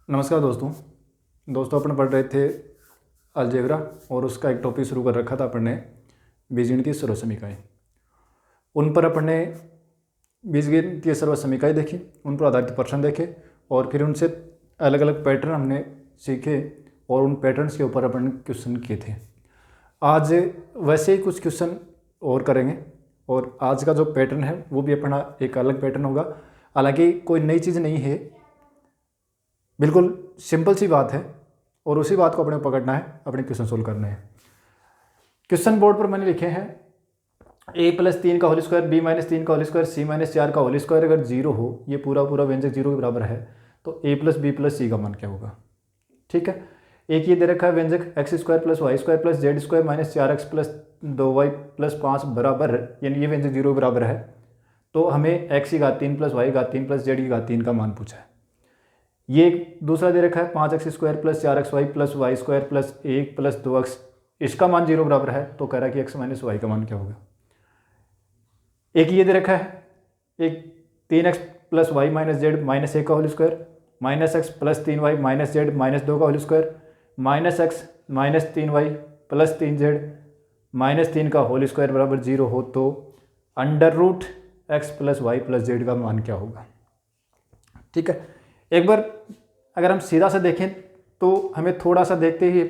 नमस्कार दोस्तों अपन पढ़ रहे थे अलजेब्रा और उसका एक टॉपिक शुरू कर रखा था अपन ने बीजगणितीय सर्वसमीकाएँ। उन पर अपन ने बीजगणितीय सर्वसमीकाएँ देखी, उन पर आधारित प्रश्न देखे और फिर उनसे अलग अलग पैटर्न हमने सीखे और उन पैटर्न्स के ऊपर अपन ने क्वेश्चन किए थे। आज वैसे ही कुछ क्वेश्चन और करेंगे और आज का जो पैटर्न है वो भी अपना एक अलग पैटर्न होगा। हालांकि कोई नई चीज़ नहीं है, बिल्कुल सिंपल सी बात है और उसी बात को अपने पकड़ना है, अपने क्वेश्चन सोल्व करने हैं। क्वेश्चन बोर्ड पर मैंने लिखे हैं a+3 का होल स्क्वायर, b-3 का होल स्क्वायर, c-4 का होल स्क्वायर अगर 0 हो, ये पूरा व्यंजक 0 के बराबर है, तो a+b+c का मान क्या होगा। ठीक है, एक ये दे रखा है व्यंजक x² + y² + z² - 4x + 2y + 5 बराबर, यानी ये व्यंजक 0 के बराबर है, तो हमें x3 + y3 + z3 का मान पूछा है। ये एक दूसरा दे रखा है 5x² + 4xy + y² + 1 + 2x, इसका मान 0 बराबर है, तो कह रहा है कि x - y का मान क्या होगा। एक ये दे रखा है एक 3x + y - z - 1 का whole square, -x + 3y - z - 2 का whole square, -x - 3y + 3z - 3 का होल स्क्वायर बराबर 0 हो, तो √x + y + z का मान क्या होगा। ठीक है, एक बार अगर हम सीधा सा देखें तो हमें थोड़ा सा देखते ही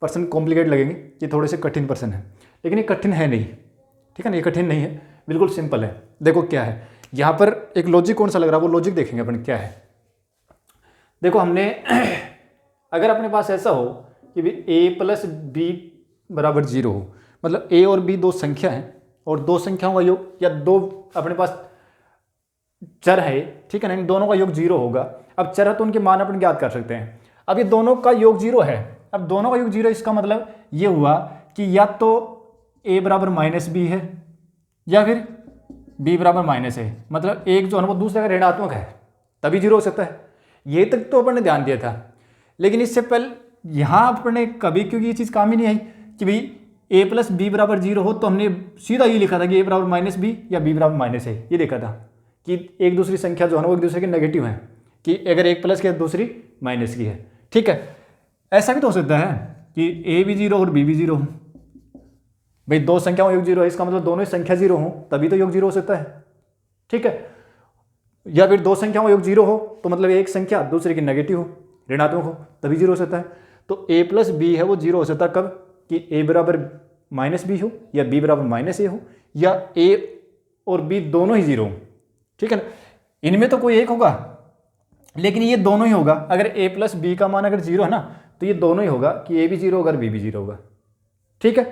प्रश्न कॉम्प्लिकेट लगेंगे कि थोड़े से कठिन प्रश्न है, लेकिन ये कठिन है नहीं। ठीक है ना, ये कठिन नहीं है, बिल्कुल सिंपल है। देखो क्या है यहाँ पर, एक लॉजिक कौन सा लग रहा है वो लॉजिक देखेंगे अपन क्या है। देखो हमने अगर अपने पास ऐसा हो कि a + b = 0 हो, मतलब a और b दो संख्या हैं और दो संख्याओं का योग या दो अपने पास चर है, ठीक है ना, इन दोनों का योग 0 होगा। अब चर है तो उनके मान अपन ज्ञात कर सकते हैं। अब ये दोनों का योग 0 है, अब दोनों का योग 0, इसका मतलब ये हुआ कि या तो a = -b है या फिर b = -a, मतलब एक जो है वो दूसरे का ऋणात्मक है, तभी 0 हो सकता है। ये तक तो अपन ने ध्यान दिया था, लेकिन इससे पहले यहाँ अपन ने कभी, क्योंकि ये चीज़ काम ही नहीं आई कि भाई a + b = 0 हो, तो हमने सीधा ये लिखा था कि a = -b या b = -a, ये देखा था कि एक दूसरी संख्या जो है ना वो एक दूसरे के नेगेटिव है, कि अगर एक प्लस की है दूसरी माइनस की है। ठीक है, ऐसा भी तो हो सकता है कि a भी 0 और b भी 0 हो। भाई दो संख्याओं योग 0 है, इसका मतलब दोनों ही संख्या 0 हो तभी तो योग 0 हो सकता है। ठीक है, या फिर दो संख्याओं योग 0 हो तो मतलब एक संख्या दूसरे की नेगेटिव हो, ऋणात्मक हो, तभी 0 हो सकता है। तो a + b है वो 0 हो सकता है कब, कि a = -b हो या b = -a हो, या a और b दोनों ही 0 हो। ठीक है ना, इनमें तो कोई एक होगा, लेकिन ये दोनों ही होगा। अगर a + b का मान अगर 0 है ना, तो ये दोनों ही होगा कि a भी 0 होगा और b भी 0 होगा। ठीक है,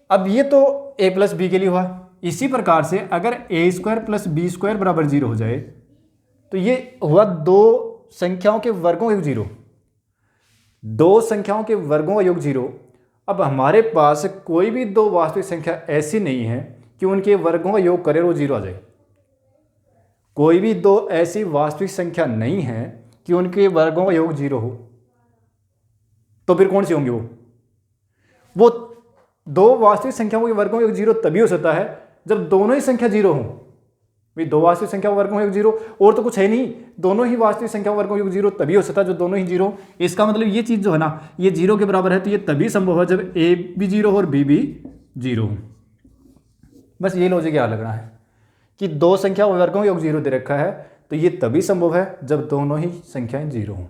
अब ये तो a + b के लिए हुआ। इसी प्रकार से अगर a² + b² = 0 हो जाए, तो ये हुआ दो संख्याओं के वर्गों का योग 0, दो संख्याओं के वर्गों का योग 0। अब हमारे पास कोई भी दो वास्तविक संख्या ऐसी नहीं है कि उनके वर्गों का योग करे और वो 0 आ जाए। कोई भी दो ऐसी वास्तविक संख्या नहीं है कि उनके वर्गों का योग 0 हो, तो फिर कौन सी होंगी वो दो वास्तविक संख्याओं के वर्गों का योग 0 तभी हो सकता है जब दोनों ही संख्या 0 हो। भाई दो वास्तविक संख्या वर्गों का योग 0 और तो कुछ है नहीं, दोनों ही वास्तविक संख्या वर्गों का योग 0 तभी हो सकता है जब दोनों ही 0। इसका मतलब ये चीज जो है ना, ये 0 के बराबर है, तो ये तभी संभव है जब a भी 0 हो और b भी 0 हो। बस ये लॉजिक याद रखना है कि दो संख्या वर्गों का योग 0 दे रखा है, तो ये तभी संभव है जब दोनों ही संख्याएं 0 हों।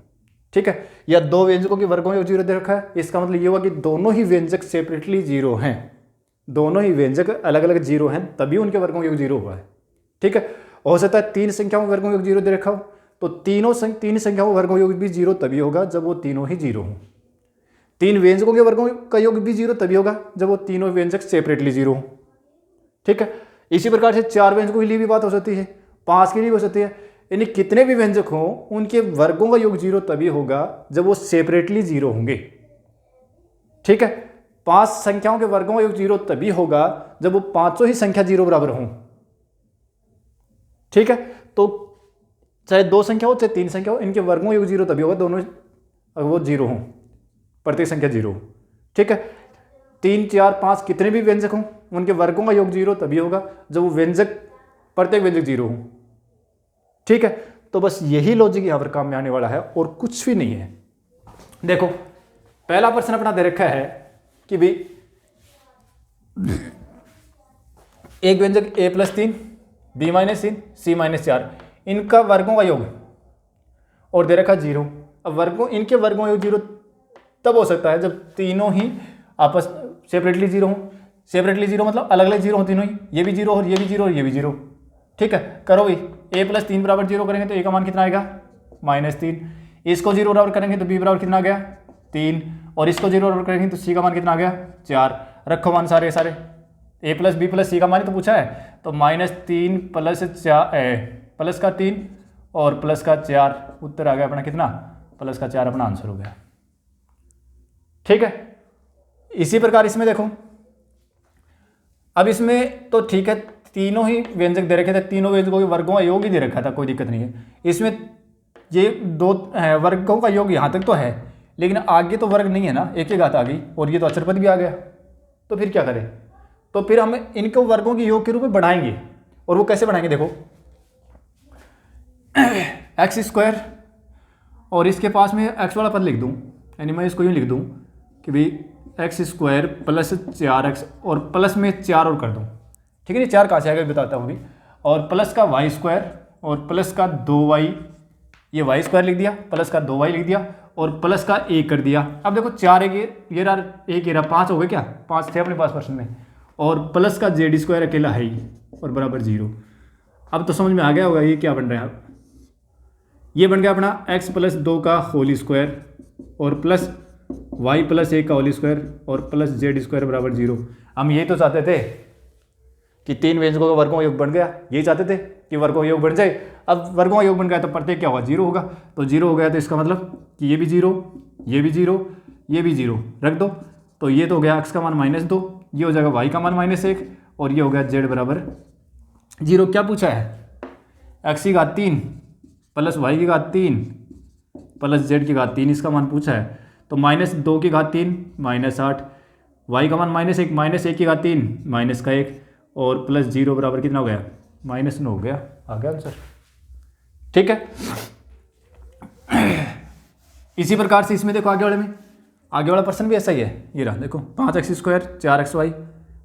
ठीक है, या दो व्यंजकों के वर्गों का योग 0 दे रखा है, इसका मतलब ये हुआ कि दोनों ही व्यंजक सेपरेटली 0 हैं, दोनों ही व्यंजक अलग अलग 0 हैं, तभी उनके वर्गों का योग 0 हुआ है। ठीक है, हो सकता है तीन संख्याओं के वर्गों का योग 0 दे रखा हो, तो तीन संख्याओं का वर्गों का योग भी 0 तभी होगा जब वो तीनों ही 0 हों। तीन व्यंजकों के वर्गों का योग भी 0 तभी होगा जब वो तीनों व्यंजक सेपरेटली 0 हों। ठीक है, इसी प्रकार से चार व्यंजकों के लिए भी बात हो सकती है, 5 के लिए हो सकती है, यानी कितने भी व्यंजक हों उनके वर्गों का योग 0 तभी होगा जब वो सेपरेटली 0 होंगे। ठीक है, 5 संख्याओं के वर्गों का योग 0 तभी होगा जब वो पांचों ही संख्या 0 बराबर हों। ठीक है, तो चाहे दो संख्या हो चाहे तीन संख्या हो, इनके वर्गों का योग 0 तभी होगा दोनों वो 0 हों, प्रत्येक संख्या 0 हो। ठीक है, 3, 4, 5 कितने भी व्यंजक हों उनके वर्गों का योग 0 तभी होगा जब वो व्यंजक प्रत्येक व्यंजक 0 हो। ठीक है, तो बस यही लॉजिक यहाँ पर काम में आने वाला है और कुछ भी नहीं है। देखो पहला प्रश्न अपना दे रखा है कि भाई एक व्यंजक a+3 b-3 c-4 इनका वर्गों का योग और दे रखा 0। अब वर्गों इनके वर्गों का योग 0 तब हो सकता है जब तीनों ही आपस सेपरेटली 0 हो। सेपरेटली 0 मतलब अलग अलग 0 हो तीनों ही, ये भी 0 और ये भी 0 और ये भी 0। ठीक है, करो भाई a+3 बराबर 0 करेंगे तो a का मान कितना आएगा -3। इसको 0 बराबर करेंगे तो b बराबर कितना आ गया 3 और इसको 0 बराबर करेंगे तो c का मान कितना आ गया 4। रखो मान सारे सारे a + b + c का मान ही तो पूछा है, तो -3 प्लस का 3 और प्लस का 4 उत्तर आ गया अपना कितना +4 अपना आंसर हो गया। ठीक है, इसी प्रकार इसमें देखो, अब इसमें तो ठीक है तीनों ही व्यंजक दे रखे थे, तीनों व्यंजकों के वर्गों का योग ही दे रखा था, कोई दिक्कत नहीं है। इसमें ये दो वर्गों का योग यहाँ तक तो है, लेकिन आगे तो वर्ग नहीं है ना, एक ही घात आ गई और ये तो अचर पद भी आ गया, तो फिर क्या करें? तो फिर हम इनको वर्गों के योग के रूप में बढ़ाएंगे। और वो कैसे बढ़ाएंगे? देखो x² और इसके पास में x वाला पद लिख दूँ, यानी मैं इसको यूँ लिख दूँ कि भाई x² + 4x और प्लस में 4 और कर दूँ। ठीक है, ये 4 कहाँ से आएगा बताता हूँ अभी। और प्लस का y² और प्लस का 2y, ये y² लिख दिया, प्लस का 2y लिख दिया और प्लस का 1 कर दिया। अब देखो 4 ये रहा 1 ये रहा 5 हो गए, क्या 5 थे अपने पास प्रश्न में, और प्लस का z² अकेला है ही और बराबर 0। अब तो समझ में आ गया होगा ये क्या बन रहा है। ये बन गया अपना x + 2 का होल स्क्वायर और प्लस y + 1 का होल स्क्वायर और प्लस z² बराबर 0। हम यही तो चाहते थे कि तीन व्यंजकों का वर्गों का योग बन गया, यही चाहते थे कि वर्गों का योग बन जाए। अब वर्गों का योग बन गया तो प्रत्येक क्या होगा 0 होगा, तो 0 हो गया तो इसका मतलब कि ये भी 0, ये भी 0, ये भी 0 रख दो। तो ये तो हो गया x का मान -2, ये हो जाएगा y का मान -1 और ये हो गया z बराबर 0। क्या पूछा है? x³ plus y³ plus z³, इसका मान पूछा है। तो -2³ -8, y का मान -1, -1³ -1 और प्लस 0 बराबर कितना हो गया -9 हो गया, आ गया आंसर। ठीक है, इसी प्रकार से इसमें देखो आगे वाला प्रश्न भी ऐसा ही है। ये रहा देखो 5x² 4xy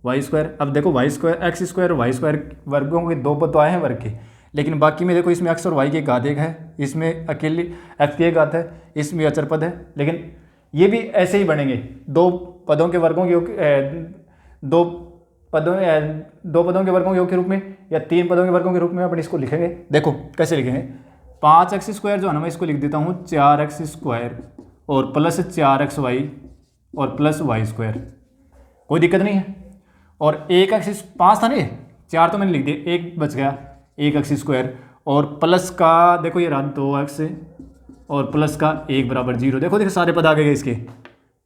y²। अब देखो y² x² और y² वर्गों के दो पद तो आए हैं वर्ग के, लेकिन बाकी में देखो इसमें x और y की घात 1 है, इसमें अकेली x की एक घात है, इसमें अचर पद है। लेकिन ये भी ऐसे ही बनेंगे, दो पदों के वर्गों के दो पदों के वर्गों के योग के रूप में या 3 पदों के वर्गों के रूप में अपन इसको लिखेंगे। देखो कैसे लिखेंगे, 5x² जो है ना, मैं इसको लिख देता हूँ 4x² और प्लस 4xy और प्लस y², कोई दिक्कत नहीं है। और 1x 5 था ना, 4 तो मैंने लिख दिया, 1 बच गया 1x² और प्लस का देखो ये रहा 2x और प्लस का 1 बराबर 0। देखो सारे पद आ गए इसके,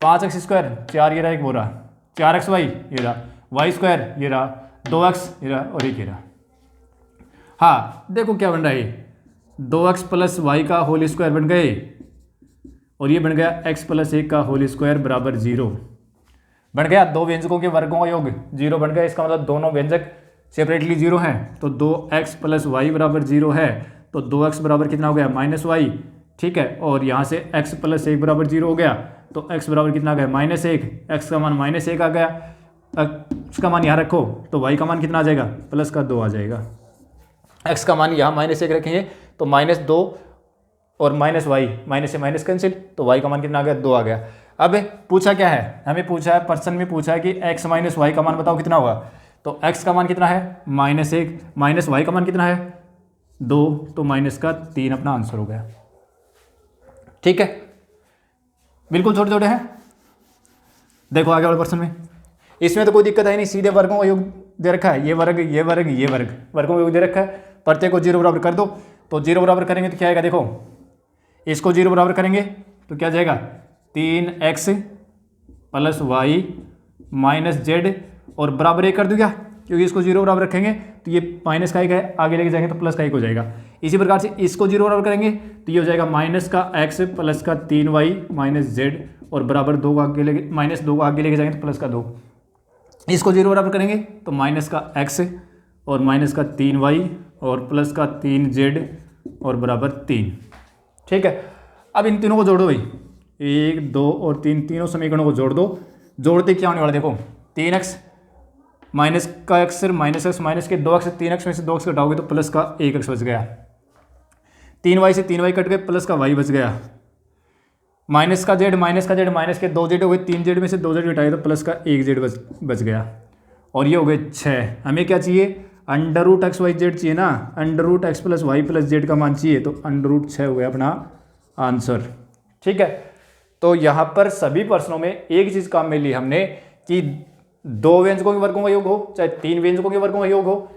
5x² 4 ये रहा, 1 वो रहा, 4xy ये रहा, y² ये रहा, 2x ये रहा और 1 ये रहा। हाँ देखो क्या बन रहा है, 2x + y का होल स्क्वायर बन गए और ये बन गया x + 1 का होल स्क्वायर बराबर 0 बन गया। दो व्यंजकों के वर्गों का योग 0 बन गया, इसका मतलब दोनों व्यंजक सेपरेटली 0 हैं। तो 2x + y बराबर 0 है, तो 2x बराबर कितना हो गया -y। ठीक है, और यहाँ से x + 1 बराबर 0 हो गया, तो x बराबर कितना आ गया -1, x का मान -1 आ गया। x का मान यहाँ रखो तो y का मान कितना आ जाएगा +2 आ जाएगा। x का मान यहाँ -1 रखेंगे तो -2 और -y, माइनस से माइनस कैंसिल, तो y का मान कितना आ गया 2 आ गया। अब पूछा क्या है, हमें पूछा है प्रश्न में पूछा है कि x - y का मान बताओ कितना होगा। तो x का मान कितना है -1, माइनस y का मान कितना है 2, तो -3 अपना आंसर हो गया। ठीक है, बिल्कुल छोटे छोटे हैं। देखो आगे वाले प्रश्न में, इसमें तो कोई दिक्कत है नहीं, सीधे वर्गों का योग दे रखा है, ये वर्ग ये वर्ग ये वर्ग, वर्गों का योग दे रखा है। प्रत्येक को 0 बराबर कर दो, तो 0 बराबर करेंगे तो क्या आएगा, देखो इसको 0 बराबर करेंगे तो क्या जाएगा 3x + y - z और बराबर 1 कर दूंगा, क्योंकि इसको 0 बराबर रखेंगे तो ये माइनस का 1 है, आगे लेके जाएंगे तो प्लस का 1 हो जाएगा। इसी प्रकार से इसको 0 बराबर करेंगे तो ये हो जाएगा -x + 3y - z और बराबर 2 आगे लेके -2 आगे लेके जाएंगे तो +2। इसको 0 बराबर करेंगे तो -x और -3y और +3z और बराबर 3। ठीक है, अब इन तीनों को जोड़ दो भाई, 1 2 और 3, तीनों समीकरणों को जोड़ दो। जोड़ते क्या होने वाला देखो, 3x माइनस का x माइनस एक्स माइनस के 2x, 3x में से 2x घटाओगे तो प्लस का 1x बच गया, 3y से 3y कट गए, प्लस का y बच गया, माइनस का z माइनस के 2z हो गए, 3z में से 2z घटाए तो प्लस का 1z बच गया, और ये हो गए 6। हमें क्या चाहिए, under root x y z चाहिए ना, under root x plus y plus z का मान चाहिए, तो अंडर रूट 6 हो गया अपना आंसर। ठीक है, तो यहाँ पर सभी प्रश्नों में एक चीज़ काम में ली हमने कि 2 व्यंजकों के वर्गों का योग हो चाहे 3 व्यंजकों के वर्गों का योग हो,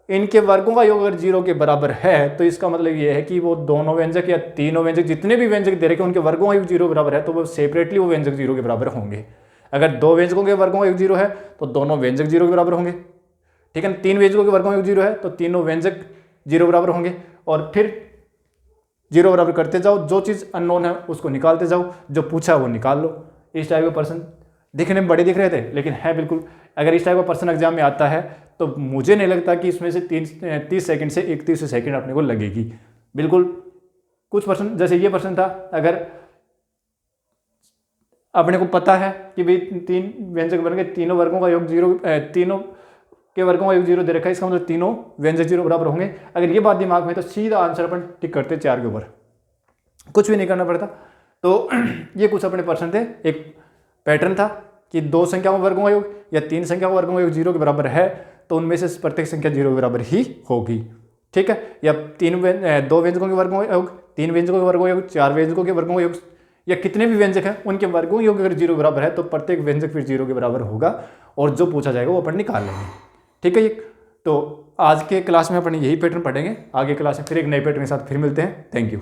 इनके वर्गों का योग अगर 0 के बराबर है तो इसका मतलब ये है कि वो दोनों व्यंजक या तीनों व्यंजक जितने भी व्यंजक दे रखे उनके वर्गों का योग 0 के बराबर है, तो वो सेपरेटली वो व्यंजक 0 के बराबर होंगे। अगर 2 व्यंजकों के वर्गों का योग 0 है तो दोनों व्यंजक 0 के बराबर होंगे। ठीक है, 3 व्यंजकों के वर्गों का योग 0 है तो तीनों व्यंजक 0 बराबर होंगे, और फिर 0 बराबर करते जाओ, जो चीज़ अननोन है उसको निकालते जाओ, जो पूछा वो निकाल लो। इस टाइप के पर्सन दिखने में बड़े दिख रहे थे लेकिन है बिल्कुल, अगर इस टाइप का पर्सन एग्जाम में आता है तो मुझे नहीं लगता कि इसमें से 30 सेकंड से 31 सेकंड अपने को लगेगी। बिल्कुल कुछ पर्सन, जैसे ये पर्सन था, अगर अपने को पता है कि भाई 3 व्यंजक बन गए, तीनों वर्गों का योग 0, तीनों के वर्गों का योग 0 दे रखा है, इसका मतलब तीनों व्यंजक 0 बराबर होंगे। अगर ये बात दिमाग में तो सीधा आंसर अपन टिक करते 4 के ऊपर, कुछ भी नहीं करना पड़ता। तो ये कुछ अपने पर्सन थे, एक पैटर्न था कि 2 संख्याओं वर्गों का योग या 3 संख्याओं वर्गों का योग 0 के बराबर है तो उनमें से प्रत्येक संख्या 0 के बराबर ही होगी। ठीक है, या 2 व्यंजकों के वर्गों का योग, 3 व्यंजकों के वर्गों का योग, 4 व्यंजकों के वर्गों का योग, या कितने भी व्यंजक हैं उनके वर्गों का योग अगर 0 के बराबर है तो प्रत्येक व्यंजक फिर 0 के बराबर होगा, और जो पूछा जाएगा वो अपन निकाल लेंगे। ठीक है, तो आज के क्लास में अपन यही पैटर्न पढ़ेंगे, आगे क्लास में फिर एक नए पैटर्न के साथ फिर मिलते हैं। Thank you.